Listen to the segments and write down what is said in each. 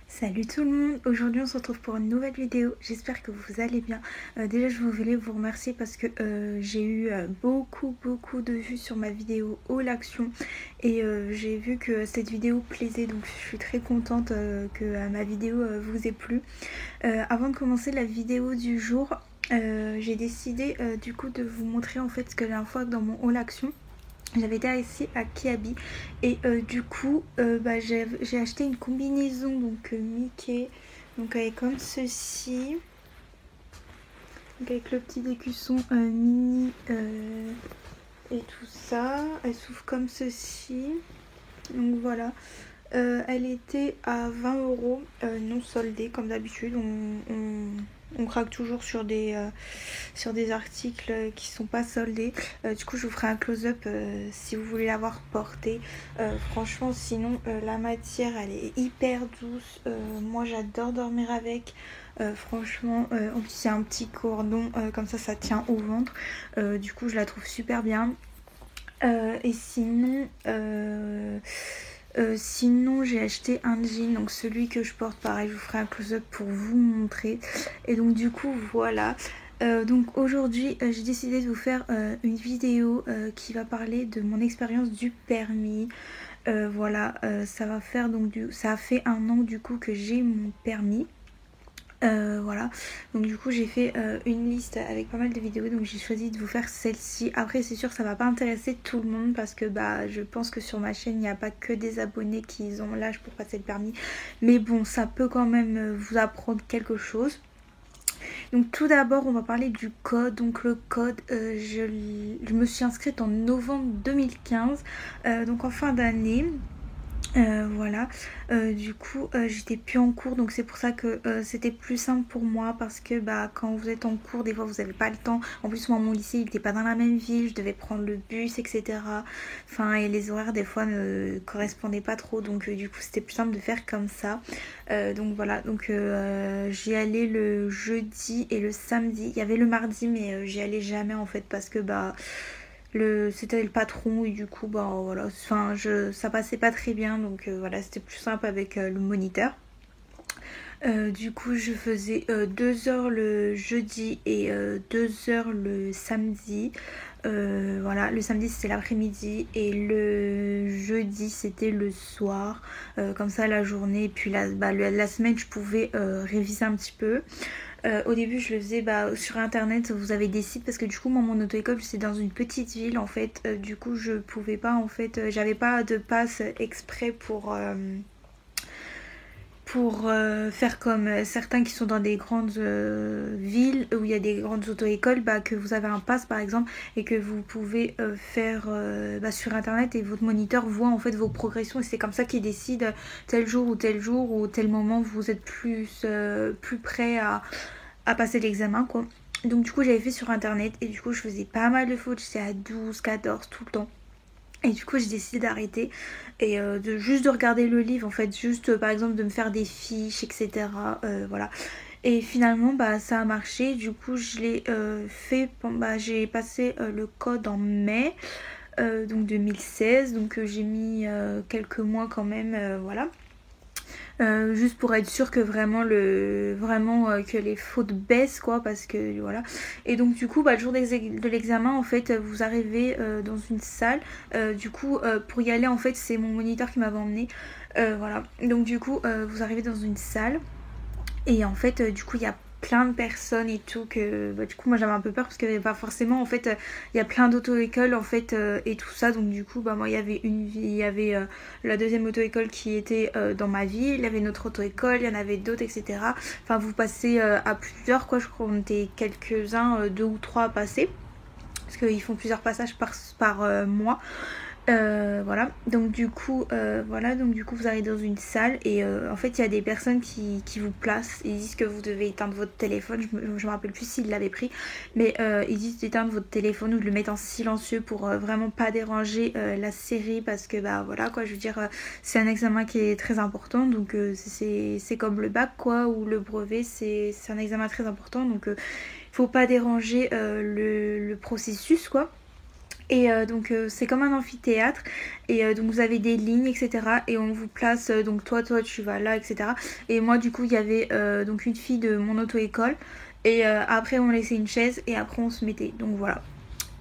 Salut tout le monde, aujourd'hui on se retrouve pour une nouvelle vidéo, j'espère que vous allez bien. Déjà je voulais vous remercier parce que j'ai eu beaucoup de vues sur ma vidéo Haul Action et j'ai vu que cette vidéo plaisait, donc je suis très contente que ma vidéo vous ait plu. Avant de commencer la vidéo du jour, j'ai décidé du coup de vous montrer en fait ce que la dernière fois dans mon Haul Action j'avais été ici à Kiabi et du coup j'ai acheté une combinaison donc Mickey, donc avec comme ceci, donc avec le petit écusson mini et tout ça. Elle s'ouvre comme ceci, donc voilà. Elle était à 20 € non soldée comme d'habitude. On craque toujours sur des articles qui sont pas soldés. Du coup je vous ferai un close-up si vous voulez l'avoir portée. Franchement sinon la matière elle est hyper douce. Moi j'adore dormir avec. Franchement en plus c'est un petit cordon comme ça tient au ventre. Du coup je la trouve super bien. Et sinon j'ai acheté un jean, donc celui que je porte, pareil je vous ferai un close-up pour vous montrer. Et donc du coup voilà, donc aujourd'hui j'ai décidé de vous faire une vidéo qui va parler de mon expérience du permis. Voilà, ça a fait 1 an du coup que j'ai mon permis. Voilà, donc du coup j'ai fait une liste avec pas mal de vidéos, donc j'ai choisi de vous faire celle-ci. Après c'est sûr ça va pas intéresser tout le monde parce que je pense que sur ma chaîne il n'y a pas que des abonnés qui ont l'âge pour passer le permis, mais bon ça peut quand même vous apprendre quelque chose. Donc tout d'abord on va parler du code. Donc le code je me suis inscrite en novembre 2015, donc en fin d'année. Voilà, du coup j'étais plus en cours, donc c'est pour ça que c'était plus simple pour moi parce que quand vous êtes en cours des fois vous n'avez pas le temps. En plus moi mon lycée il n'était pas dans la même ville, je devais prendre le bus etc. Enfin et les horaires des fois ne correspondaient pas trop, donc du coup c'était plus simple de faire comme ça. Donc voilà, donc j'y allais le jeudi et le samedi. Il y avait le mardi mais j'y allais jamais en fait parce que c'était le patron et du coup voilà, enfin ça passait pas très bien, donc voilà c'était plus simple avec le moniteur. Du coup je faisais 2 heures le jeudi et 2 heures le samedi. Voilà, le samedi c'était l'après-midi et le jeudi c'était le soir. Comme ça la journée et puis la semaine je pouvais réviser un petit peu. Au début je le faisais sur internet, vous avez des sites parce que du coup moi mon auto-école c'est dans une petite ville en fait, du coup je pouvais pas en fait, j'avais pas de passe exprès pour faire comme certains qui sont dans des grandes villes où il y a des grandes auto-écoles, que vous avez un pass par exemple et que vous pouvez faire sur internet et votre moniteur voit en fait vos progressions et c'est comme ça qu'il décide tel jour ou tel moment vous êtes plus prêt à passer l'examen quoi. Donc du coup j'avais fait sur internet et du coup je faisais pas mal de fautes, j'étais à 12, 14 tout le temps. Et du coup j'ai décidé d'arrêter et juste de regarder le livre en fait, juste par exemple de me faire des fiches etc. Voilà. Et finalement ça a marché, du coup je l'ai fait, j'ai passé le code en mai donc 2016, donc j'ai mis quelques mois quand même, voilà. Juste pour être sûr que vraiment que les fautes baissent quoi, parce que voilà. Et donc du coup le jour de l'examen en fait vous arrivez dans une salle, du coup pour y aller en fait c'est mon moniteur qui m'avait emmené, voilà. Donc du coup vous arrivez dans une salle et en fait du coup il y a plein de personnes et tout, que du coup moi j'avais un peu peur parce que forcément en fait il y a plein d'auto-écoles en fait et tout ça, donc du coup moi il y avait la deuxième auto-école qui était dans ma ville, il y avait une autre auto-école, il y en avait d'autres etc. Enfin vous passez à plusieurs quoi, je crois qu'on était quelques-uns, 2 ou 3 à passer parce qu'ils font plusieurs passages par mois. Voilà, donc du coup vous arrivez dans une salle et en fait il y a des personnes qui vous placent, ils disent que vous devez éteindre votre téléphone, je me rappelle plus s'ils l'avaient pris, mais ils disent d'éteindre votre téléphone ou de le mettre en silencieux pour vraiment pas déranger la série, parce que voilà quoi, je veux dire c'est un examen qui est très important, donc c'est comme le bac quoi, ou le brevet, c'est un examen très important, donc faut pas déranger le processus quoi. Et donc c'est comme un amphithéâtre et donc vous avez des lignes etc et on vous place donc toi tu vas là etc et moi du coup il y avait donc une fille de mon auto-école et après on laissait une chaise et après on se mettait donc voilà.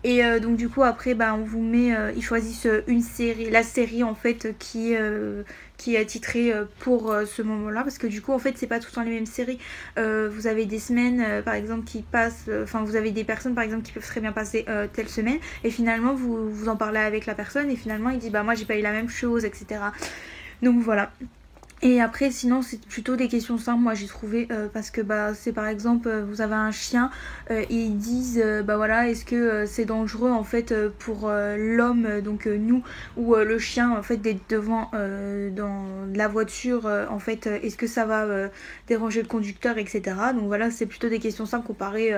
Et donc du coup après bah, on vous met, ils choisissent une série, la série en fait qui est titrée pour ce moment-là parce que du coup en fait c'est pas tout le temps les mêmes séries. Vous avez des semaines par exemple qui passent, enfin vous avez des personnes par exemple qui peuvent très bien passer telle semaine et finalement vous en parlez avec la personne et finalement il dit bah moi j'ai pas eu la même chose etc. Donc voilà. Et après sinon c'est plutôt des questions simples moi j'ai trouvé parce que bah c'est par exemple vous avez un chien et ils disent bah voilà est-ce que c'est dangereux en fait pour l'homme donc nous ou le chien en fait d'être devant dans la voiture en fait est-ce que ça va déranger le conducteur etc. Donc voilà c'est plutôt des questions simples comparées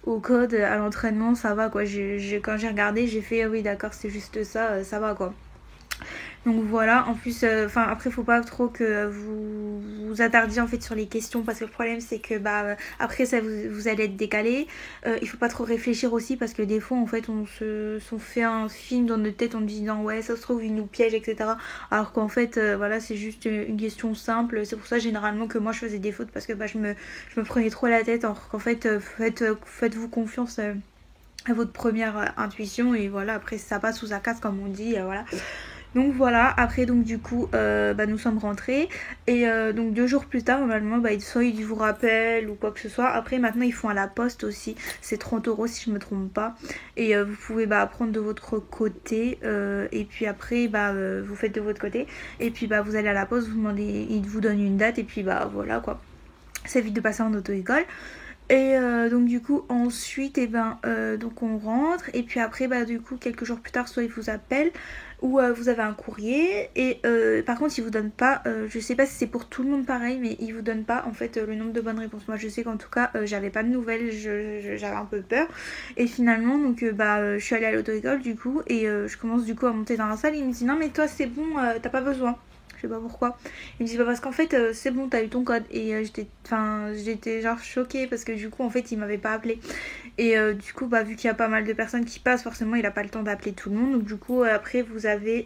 au code à l'entraînement ça va quoi quand j'ai regardé j'ai fait oui d'accord c'est juste ça ça va quoi. Donc voilà, en plus, après faut pas trop que vous vous attardiez en fait sur les questions parce que le problème c'est que après ça vous allez être décalé. Il faut pas trop réfléchir aussi parce que des fois en fait on fait un film dans notre tête en disant ouais ça se trouve il nous piège etc. Alors qu'en fait voilà c'est juste une question simple. C'est pour ça généralement que moi je faisais des fautes parce que je me prenais trop la tête alors qu'en fait faites-vous confiance. À votre première intuition et voilà après ça passe ou ça casse comme on dit voilà. Donc voilà, après donc du coup nous sommes rentrés et donc 2 jours plus tard normalement soit ils vous rappellent ou quoi que ce soit. Après maintenant ils font à la poste aussi, c'est 30 € si je me trompe pas et vous pouvez prendre de votre côté et puis après vous faites de votre côté et puis vous allez à la poste, vous demandez, ils vous donnent une date et puis voilà quoi. Ça évite de passer en auto-école. Et donc du coup ensuite donc on rentre et puis après du coup quelques jours plus tard soit ils vous appellent ou vous avez un courrier et par contre ils vous donnent pas je sais pas si c'est pour tout le monde pareil mais ils vous donnent pas en fait le nombre de bonnes réponses. Moi je sais qu'en tout cas j'avais pas de nouvelles, j'avais un peu peur et finalement donc je suis allée à l'auto-école du coup et je commence du coup à monter dans la salle et il me dit non mais toi c'est bon t'as pas besoin. Je sais pas pourquoi. Il me dit parce qu'en fait c'est bon t'as eu ton code et j'étais genre choquée parce que du coup en fait il m'avait pas appelé et du coup vu qu'il y a pas mal de personnes qui passent forcément il a pas le temps d'appeler tout le monde donc du coup après vous avez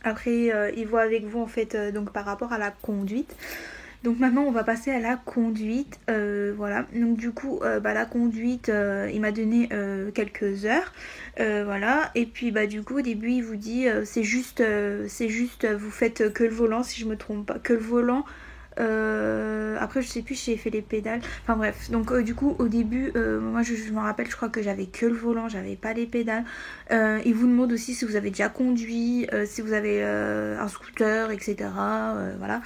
il voit avec vous en fait donc par rapport à la conduite. Donc maintenant on va passer à la conduite, voilà. Donc du coup la conduite, il m'a donné quelques heures, voilà. Et puis du coup au début il vous dit c'est juste vous faites que le volant si je me trompe pas, que le volant. Après je sais plus si j'ai fait les pédales. Enfin bref, donc du coup au début, moi je me rappelle, je crois que j'avais que le volant, j'avais pas les pédales. Il vous demande aussi si vous avez déjà conduit, si vous avez un scooter, etc. Voilà.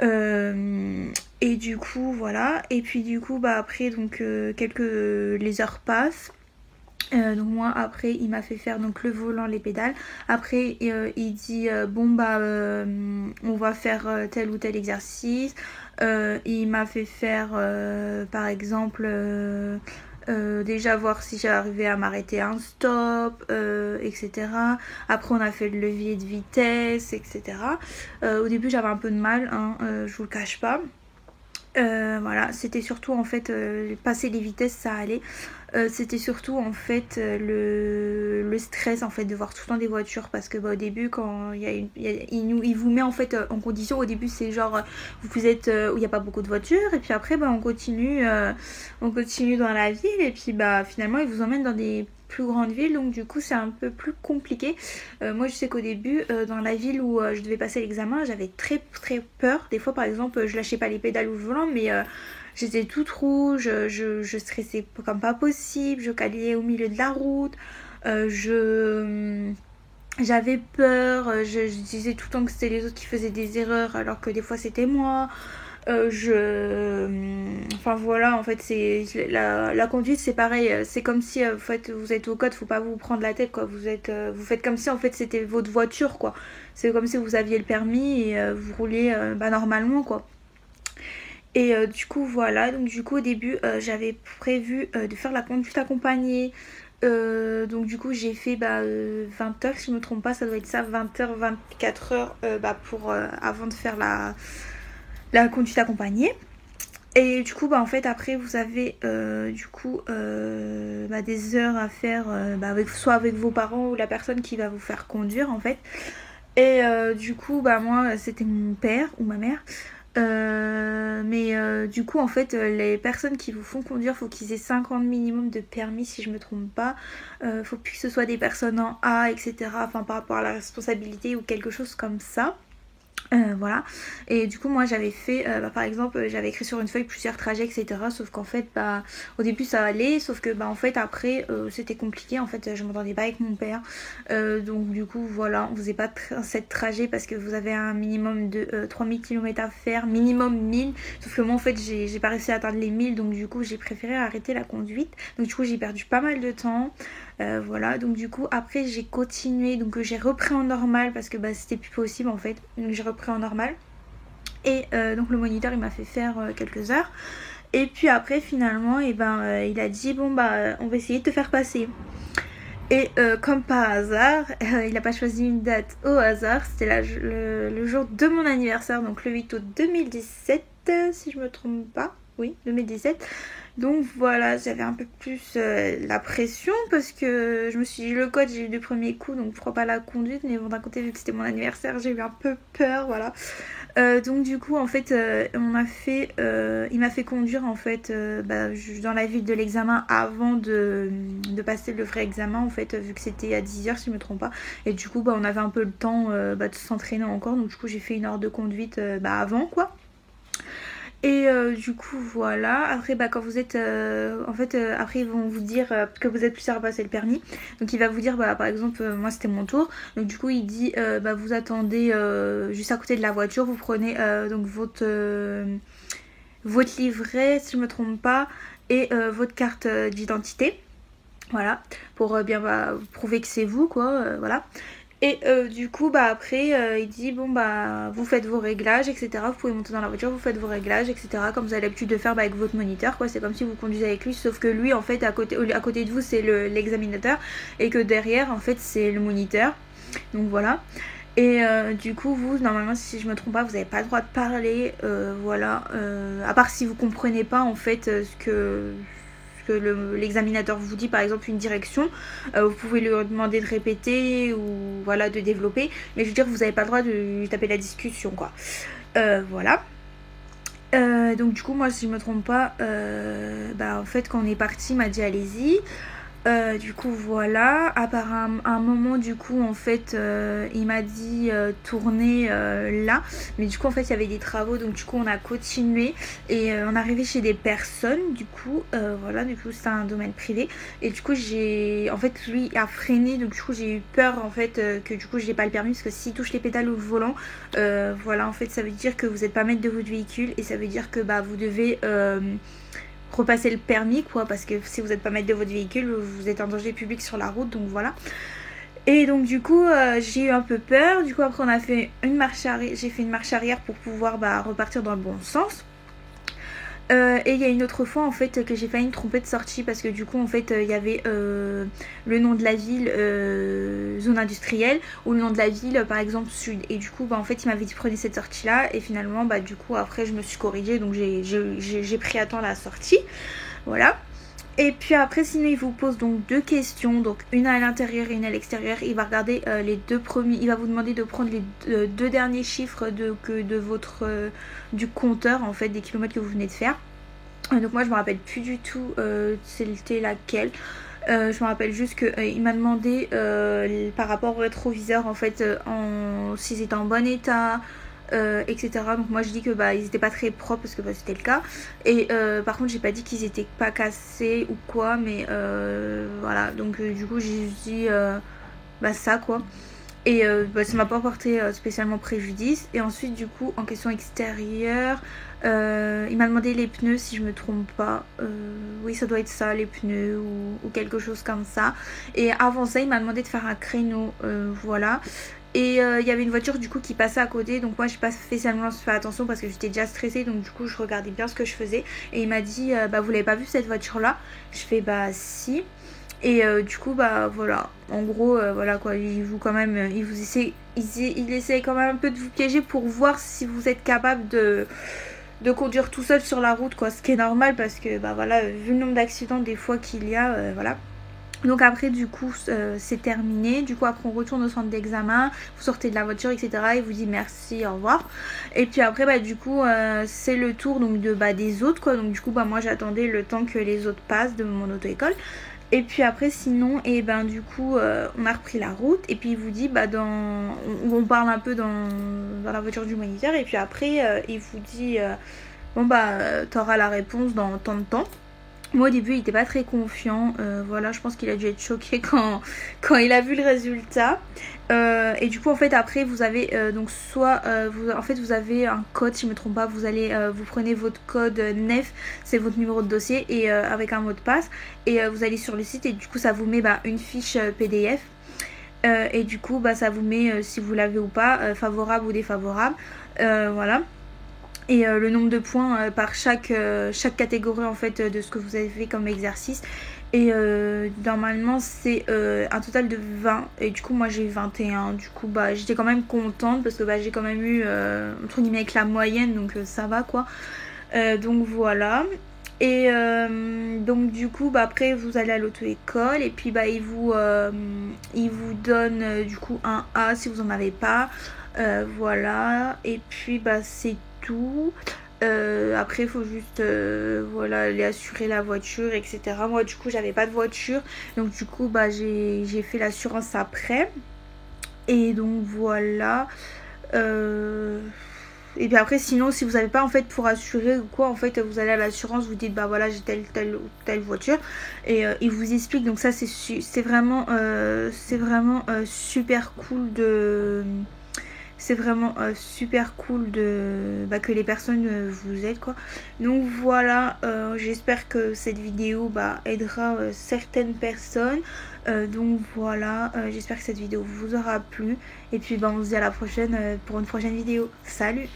Et du coup voilà et puis du coup après donc les heures passent. Donc moi après il m'a fait faire donc le volant, les pédales. Après il dit on va faire tel ou tel exercice. Il m'a fait faire par exemple déjà voir si j'arrivais à m'arrêter à un stop, etc. Après on a fait le levier de vitesse, etc. Au début j'avais un peu de mal, je vous le cache pas. Voilà, c'était surtout en fait passer les vitesses ça allait. C'était surtout en fait le stress en fait de voir tout le temps des voitures parce que au début quand il vous met en fait en condition. Au début c'est genre vous êtes où il n'y a pas beaucoup de voitures et puis après on continue dans la ville et puis finalement il vous emmène dans des plus grandes villes donc du coup c'est un peu plus compliqué. Moi je sais qu'au début dans la ville où je devais passer l'examen j'avais très très peur. Des fois par exemple je lâchais pas les pédales ou le volant mais j'étais toute rouge, je stressais comme pas possible, je calais au milieu de la route, j'avais peur, je disais tout le temps que c'était les autres qui faisaient des erreurs alors que des fois c'était moi. Enfin voilà, en fait c'est la conduite c'est pareil, c'est comme si en fait vous êtes au code, faut pas vous prendre la tête quoi, vous faites comme si en fait c'était votre voiture quoi, c'est comme si vous aviez le permis et vous roulez normalement quoi. Et du coup voilà, donc du coup au début j'avais prévu de faire la conduite accompagnée. Donc du coup j'ai fait 20 heures si je me trompe pas, ça doit être ça, 20 heures, 24 heures pour avant de faire la conduite accompagnée. Et du coup, bah, en fait, après, vous avez des heures à faire soit avec vos parents ou la personne qui va vous faire conduire, en fait. Et du coup, bah, moi, c'était mon père ou ma mère. Du coup, en fait, les personnes qui vous font conduire, faut qu'ils aient 5 ans de minimum de permis, si je me trompe pas. Faut plus que ce soit des personnes en A, etc. Enfin, par rapport à la responsabilité ou quelque chose comme ça. Voilà. Et du coup, moi j'avais fait, par exemple, j'avais écrit sur une feuille plusieurs trajets, etc. Sauf qu'en fait, au début ça allait, sauf que en fait après c'était compliqué. En fait, je m'entendais pas avec mon père. Donc du coup, voilà, on faisait pas 7 trajets parce que vous avez un minimum de 3000 km à faire, minimum 1000. Sauf que moi en fait, j'ai pas réussi à atteindre les 1000, donc du coup, j'ai préféré arrêter la conduite. Donc du coup, j'ai perdu pas mal de temps. Voilà, donc du coup après j'ai continué, donc j'ai repris en normal parce que c'était plus possible en fait, donc j'ai repris en normal et donc le moniteur il m'a fait faire quelques heures et puis après finalement il a dit bon on va essayer de te faire passer et comme par hasard il n'a pas choisi une date au hasard, c'était le jour de mon anniversaire, donc le 8 août 2017 si je me trompe pas, oui 2017. Donc voilà, j'avais un peu plus la pression parce que je me suis dit le code, j'ai eu du premier coup, donc je crois pas la conduite, mais bon d'un côté vu que c'était mon anniversaire, j'ai eu un peu peur, voilà. Donc du coup en fait il m'a fait conduire en fait dans la ville de l'examen avant de passer le vrai examen en fait, vu que c'était à 10h si je me trompe pas. Et du coup on avait un peu le temps de s'entraîner encore, donc du coup j'ai fait une heure de conduite avant quoi. Et du coup voilà, après quand vous êtes après ils vont vous dire que vous êtes plus à passer le permis, donc il va vous dire par exemple moi c'était mon tour, donc du coup il dit vous attendez juste à côté de la voiture, vous prenez donc votre livret si je me trompe pas et votre carte d'identité, voilà, pour bien prouver que c'est vous quoi, voilà. Et du coup après il dit vous faites vos réglages, etc. Vous pouvez monter dans la voiture, vous faites vos réglages, etc. comme vous avez l'habitude de faire avec votre moniteur quoi. C'est comme si vous conduisez avec lui, sauf que lui en fait à côté de vous c'est l'examinateur et que derrière en fait c'est le moniteur, donc voilà. Et du coup vous normalement si je me trompe pas vous n'avez pas le droit de parler, voilà, à part si vous comprenez pas en fait ce que l'examinateur vous dit, par exemple une direction, vous pouvez lui demander de répéter ou voilà de développer, mais je veux dire vous n'avez pas le droit de lui taper la discussion quoi. Voilà. Donc du coup moi si je me trompe pas en fait quand on est parti il m'a dit allez-y. Du coup voilà, à part un moment du coup en fait il m'a dit tourner là, mais du coup en fait il y avait des travaux, donc du coup on a continué et on est arrivé chez des personnes du coup voilà, du coup c'est un domaine privé et du coup lui a freiné, donc du coup j'ai eu peur en fait que du coup je n'ai pas le permis parce que s'il touche les pédales ou le volant voilà en fait ça veut dire que vous n'êtes pas maître de votre véhicule et ça veut dire que vous devez repasser le permis quoi, parce que si vous n'êtes pas maître de votre véhicule vous êtes en danger public sur la route, donc voilà. Et donc du coup j'ai eu un peu peur, du coup après on a fait une marche arrière, j'ai fait une marche arrière pour pouvoir repartir dans le bon sens. Et il y a une autre fois en fait que j'ai failli me tromper de sortie parce que du coup en fait il y avait le nom de la ville zone industrielle ou le nom de la ville par exemple sud, et du coup en fait il m'avait dit prenez cette sortie là et finalement du coup après je me suis corrigée, donc j'ai pris à temps la sortie, voilà. Et puis après sinon il vous pose donc 2 questions, donc une à l'intérieur et une à l'extérieur. Il va regarder les 2 premiers, il va vous demander de prendre les 2 derniers chiffres de votre du compteur en fait des kilomètres que vous venez de faire. Donc moi je me rappelle plus du tout c'était laquelle. Je me rappelle juste qu'il m'a demandé par rapport au rétroviseur en fait s'ils étaient en bon état, etc. Donc moi je dis que ils étaient pas très propres parce que c'était le cas. Et par contre j'ai pas dit qu'ils étaient pas cassés ou quoi, mais voilà. Donc du coup j'ai dit ça quoi. Et ça m'a pas porté spécialement préjudice. Et ensuite du coup en question extérieure il m'a demandé les pneus si je me trompe pas, oui ça doit être ça, les pneus ou quelque chose comme ça. Et avant ça il m'a demandé de faire un créneau, voilà. Et il y avait une voiture du coup qui passait à côté, donc moi j'ai pas spécialement fait attention parce que j'étais déjà stressée, donc du coup je regardais bien ce que je faisais. Et il m'a dit vous l'avez pas vu cette voiture là? Je fais si. Et du coup voilà, en gros voilà quoi, il essaie quand même un peu de vous piéger pour voir si vous êtes capable de conduire tout seul sur la route, quoi, ce qui est normal parce que bah voilà, vu le nombre d'accidents des fois qu'il y a, voilà. Donc après du coup c'est terminé, du coup après on retourne au centre d'examen, vous sortez de la voiture etc, il vous dit merci, au revoir. Et puis après bah du coup c'est le tour donc des autres quoi, donc du coup bah moi j'attendais le temps que les autres passent de mon auto-école. Et puis après sinon et ben du coup on a repris la route et puis il vous dit on parle un peu dans la voiture du moniteur et puis après il vous dit bon bah t'auras la réponse dans tant de temps. Moi au début il était pas très confiant, voilà je pense qu'il a dû être choqué quand il a vu le résultat. Et du coup en fait après vous avez donc soit vous avez un code si je me trompe pas, vous prenez votre code NEF, c'est votre numéro de dossier et avec un mot de passe et vous allez sur le site et du coup ça vous met une fiche PDF. Et du coup ça vous met si vous l'avez ou pas, favorable ou défavorable, voilà. Et le nombre de points par chaque catégorie en fait de ce que vous avez fait comme exercice. Et normalement c'est un total de 20 et du coup moi j'ai eu 21. Du coup j'étais quand même contente parce que j'ai quand même eu entre guillemets avec la moyenne, donc ça va quoi. Donc voilà. Et donc du coup après vous allez à l'auto-école et puis il vous donne du coup un A si vous en avez pas, voilà. Et puis c'est tout. Après il faut juste voilà aller assurer la voiture etc. Moi du coup j'avais pas de voiture donc du coup j'ai fait l'assurance après. Et donc voilà. Et puis après sinon si vous n'avez pas en fait pour assurer ou quoi en fait vous allez à l'assurance, vous dites voilà j'ai telle voiture et ils vous expliquent. Donc ça c'est vraiment super cool de que les personnes vous aident quoi. Donc voilà, j'espère que cette vidéo aidera certaines personnes. Donc voilà, j'espère que cette vidéo vous aura plu. Et puis on se dit à la prochaine pour une prochaine vidéo. Salut!